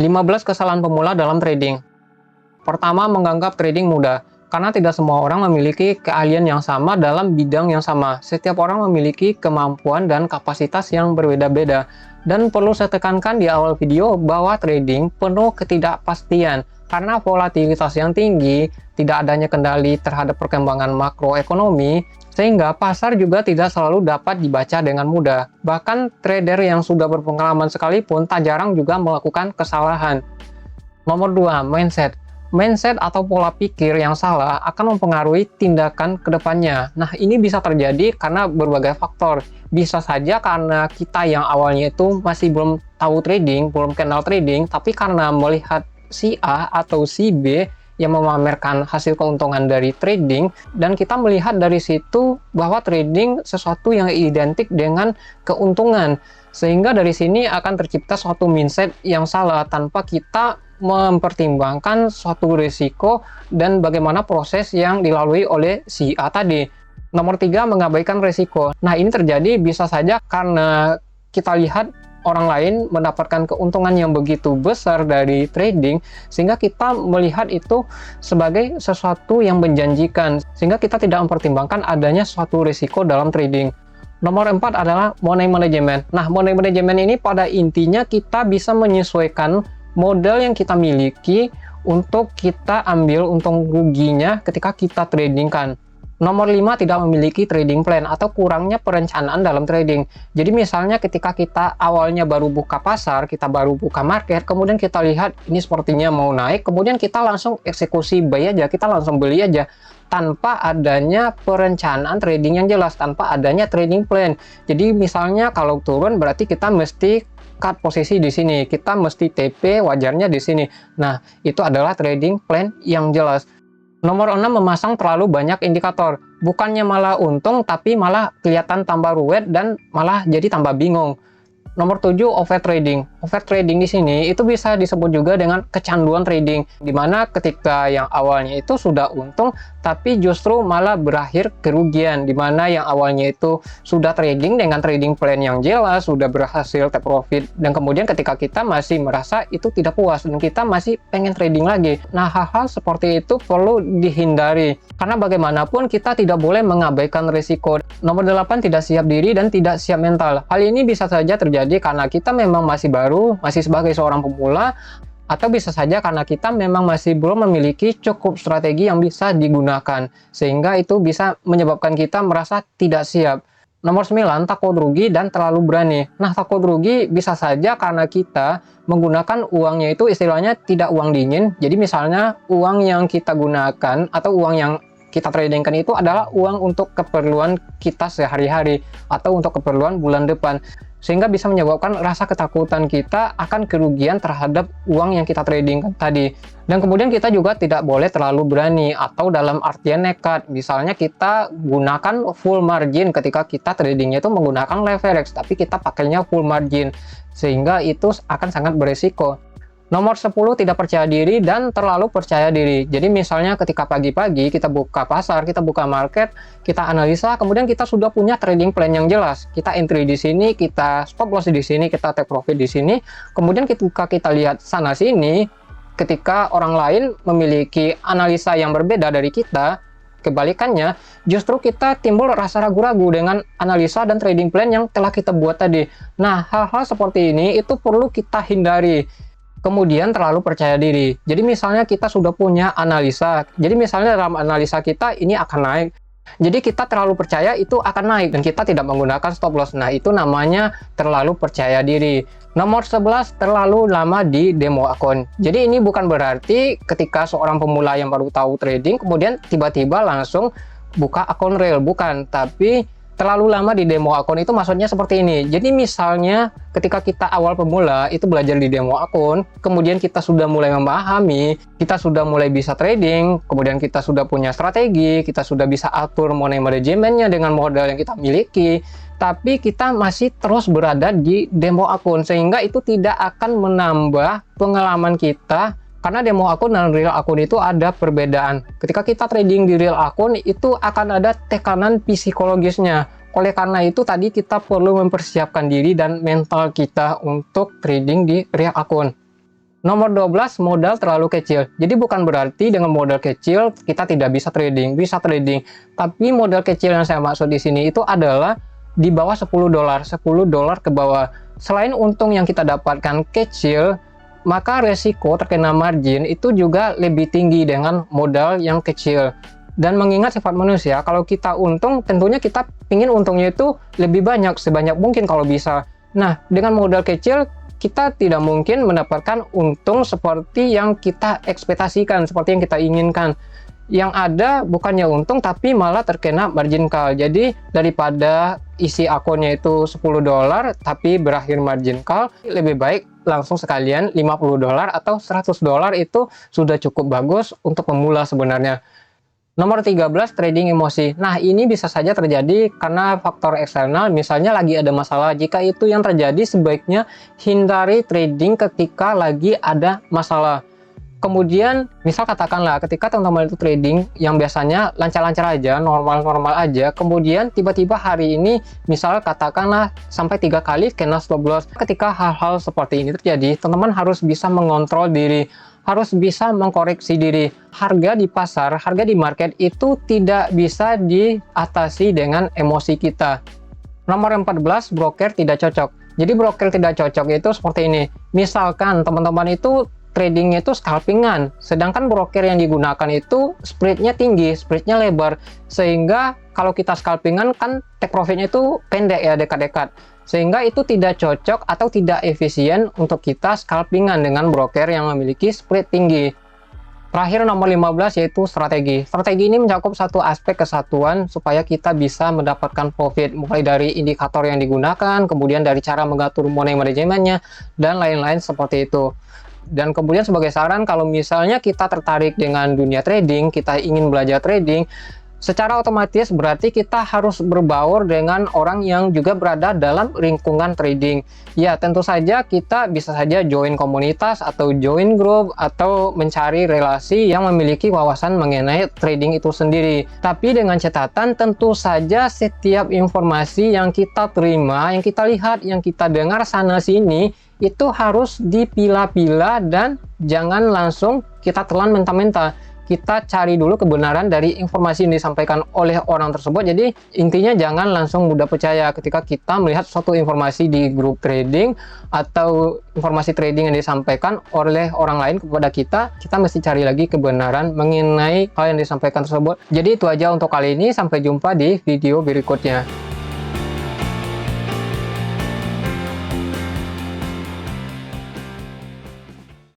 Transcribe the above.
15 kesalahan pemula dalam trading. Pertama, menganggap trading mudah. Karena tidak semua orang memiliki keahlian yang sama dalam bidang yang sama. Setiap orang memiliki kemampuan dan kapasitas yang berbeda-beda. Dan perlu saya tekankan di awal video bahwa trading penuh ketidakpastian. Karena volatilitas yang tinggi, tidak adanya kendali terhadap perkembangan makroekonomi, sehingga pasar juga tidak selalu dapat dibaca dengan mudah. Bahkan trader yang sudah berpengalaman sekalipun tak jarang juga melakukan kesalahan. Nomor 2, mindset. Mindset atau pola pikir yang salah akan mempengaruhi tindakan ke depannya. Nah, ini bisa terjadi karena berbagai faktor. Bisa saja karena kita yang awalnya itu masih belum tahu trading, belum kenal trading, tapi karena melihat si A atau si B yang memamerkan hasil keuntungan dari trading, dan kita melihat dari situ bahwa trading sesuatu yang identik dengan keuntungan. Sehingga dari sini akan tercipta suatu mindset yang salah tanpa kita mempertimbangkan suatu risiko dan bagaimana proses yang dilalui oleh si A tadi. Nomor 3, mengabaikan risiko. Nah, ini terjadi bisa saja karena kita lihat orang lain mendapatkan keuntungan yang begitu besar dari trading, sehingga kita melihat itu sebagai sesuatu yang menjanjikan, sehingga kita tidak mempertimbangkan adanya suatu risiko dalam trading. Nomor 4 adalah money management. Nah, money management ini pada intinya kita bisa menyesuaikan modal yang kita miliki untuk kita ambil untung ruginya ketika kita tradingkan. Nomor 5, tidak memiliki trading plan atau kurangnya perencanaan dalam trading. Jadi misalnya ketika kita awalnya baru buka pasar, kita baru buka market, kemudian kita lihat ini sepertinya mau naik, kemudian kita langsung eksekusi buy aja, kita langsung beli aja tanpa adanya perencanaan trading yang jelas, tanpa adanya trading plan. Jadi misalnya kalau turun berarti kita mesti cut posisi di sini, kita mesti TP wajarnya di sini. Nah, itu adalah trading plan yang jelas. Nomor 6, memasang terlalu banyak indikator. Bukannya malah untung, tapi malah kelihatan tambah ruwet dan malah jadi tambah bingung. Nomor 7, overtrading. Overtrading di sini itu bisa disebut juga dengan kecanduan trading, di mana ketika yang awalnya itu sudah untung, tapi justru malah berakhir kerugian, di mana yang awalnya itu sudah trading dengan trading plan yang jelas, sudah berhasil take profit, dan kemudian ketika kita masih merasa itu tidak puas, dan kita masih pengen trading lagi. Nah, hal-hal seperti itu perlu dihindari, karena bagaimanapun kita tidak boleh mengabaikan risiko. Nomor 8, tidak siap diri dan tidak siap mental. Hal ini bisa saja terjadi karena kita memang masih baru, masih sebagai seorang pemula, atau bisa saja karena kita memang masih belum memiliki cukup strategi yang bisa digunakan, sehingga itu bisa menyebabkan kita merasa tidak siap. Nomor 9, takut rugi dan terlalu berani. Nah, takut rugi bisa saja karena kita menggunakan uangnya itu istilahnya tidak uang dingin. Jadi misalnya uang yang kita gunakan atau uang yang kita tradingkan itu adalah uang untuk keperluan kita sehari-hari atau untuk keperluan bulan depan, sehingga bisa menyebabkan rasa ketakutan kita akan kerugian terhadap uang yang kita tradingkan tadi. Dan kemudian kita juga tidak boleh terlalu berani atau dalam artian nekat. Misalnya kita gunakan full margin ketika kita tradingnya itu menggunakan leverage, tapi kita pakainya full margin, sehingga itu akan sangat beresiko. Nomor 10, tidak percaya diri dan terlalu percaya diri. Jadi misalnya ketika pagi-pagi kita buka pasar, kita buka market, kita analisa, kemudian kita sudah punya trading plan yang jelas. Kita entry di sini, kita stop loss di sini, kita take profit di sini. Kemudian ketika kita lihat sana sini, ketika orang lain memiliki analisa yang berbeda dari kita, kebalikannya, justru kita timbul rasa ragu-ragu dengan analisa dan trading plan yang telah kita buat tadi. Nah, hal-hal seperti ini itu perlu kita hindari. Kemudian terlalu percaya diri. Jadi misalnya kita sudah punya analisa. Jadi misalnya dalam analisa kita ini akan naik. Jadi kita terlalu percaya itu akan naik dan kita tidak menggunakan stop loss. Nah, itu namanya terlalu percaya diri. Nomor 11, terlalu lama di demo akun. Jadi ini bukan berarti ketika seorang pemula yang baru tahu trading kemudian tiba-tiba langsung buka akun real, bukan, tapi terlalu lama di demo akun itu maksudnya seperti ini. Jadi misalnya ketika kita awal pemula itu belajar di demo akun, kemudian kita sudah mulai memahami, kita sudah mulai bisa trading, kemudian kita sudah punya strategi, kita sudah bisa atur money manajemennya dengan modal yang kita miliki, tapi kita masih terus berada di demo akun, sehingga itu tidak akan menambah pengalaman kita. Karena demo akun dan real akun itu ada perbedaan. Ketika kita trading di real akun itu akan ada tekanan psikologisnya. Oleh karena itu tadi kita perlu mempersiapkan diri dan mental kita untuk trading di real akun. Nomor 12, modal terlalu kecil. Jadi bukan berarti dengan modal kecil kita tidak bisa trading, bisa trading. Tapi modal kecil yang saya maksud di sini itu adalah di bawah 10 dolar, 10 dolar ke bawah. Selain untung yang kita dapatkan kecil, maka resiko terkena margin itu juga lebih tinggi dengan modal yang kecil. Dan mengingat sifat manusia, kalau kita untung, tentunya kita ingin untungnya itu lebih banyak, sebanyak mungkin kalau bisa. Nah, dengan modal kecil, kita tidak mungkin mendapatkan untung seperti yang kita ekspektasikan, seperti yang kita inginkan. Yang ada bukannya untung, tapi malah terkena margin call. Jadi daripada isi akunnya itu 10 dolar, tapi berakhir margin call, lebih baik langsung sekalian 50 dolar atau 100 dolar itu sudah cukup bagus untuk pemula sebenarnya. Nomor 13, trading emosi. Nah, ini bisa saja terjadi karena faktor eksternal, misalnya lagi ada masalah. Jika itu yang terjadi, sebaiknya hindari trading ketika lagi ada masalah. Kemudian, misal katakanlah ketika teman-teman itu trading yang biasanya lancar-lancar aja, normal-normal aja, kemudian tiba-tiba hari ini, misal katakanlah sampai 3 kali kena stop loss. Ketika hal-hal seperti ini terjadi, teman-teman harus bisa mengontrol diri, harus bisa mengkoreksi diri. Harga di pasar, harga di market itu tidak bisa diatasi dengan emosi kita. Nomor 14, broker tidak cocok. Jadi broker tidak cocok itu seperti ini. Misalkan teman-teman itu tradingnya itu scalpingan, sedangkan broker yang digunakan itu spreadnya tinggi, spreadnya lebar, sehingga kalau kita scalpingan kan take profitnya itu pendek ya, dekat-dekat, sehingga itu tidak cocok atau tidak efisien untuk kita scalpingan dengan broker yang memiliki spread tinggi. Terakhir nomor 15 yaitu strategi. Strategi ini mencakup satu aspek kesatuan supaya kita bisa mendapatkan profit, mulai dari indikator yang digunakan, kemudian dari cara mengatur money manajemennya, dan lain-lain seperti itu. Dan kemudian sebagai saran, kalau misalnya kita tertarik dengan dunia trading, kita ingin belajar trading, secara otomatis berarti kita harus berbaur dengan orang yang juga berada dalam lingkungan trading. Ya, tentu saja kita bisa saja join komunitas atau join grup atau mencari relasi yang memiliki wawasan mengenai trading itu sendiri. Tapi dengan catatan, tentu saja setiap informasi yang kita terima, yang kita lihat, yang kita dengar sana-sini, itu harus dipilah-pilah dan jangan langsung kita telan mentah-mentah. Kita cari dulu kebenaran dari informasi yang disampaikan oleh orang tersebut. Jadi intinya jangan langsung mudah percaya ketika kita melihat suatu informasi di grup trading atau informasi trading yang disampaikan oleh orang lain kepada kita. Kita mesti cari lagi kebenaran mengenai hal yang disampaikan tersebut. Jadi itu aja untuk kali ini, sampai jumpa di video berikutnya.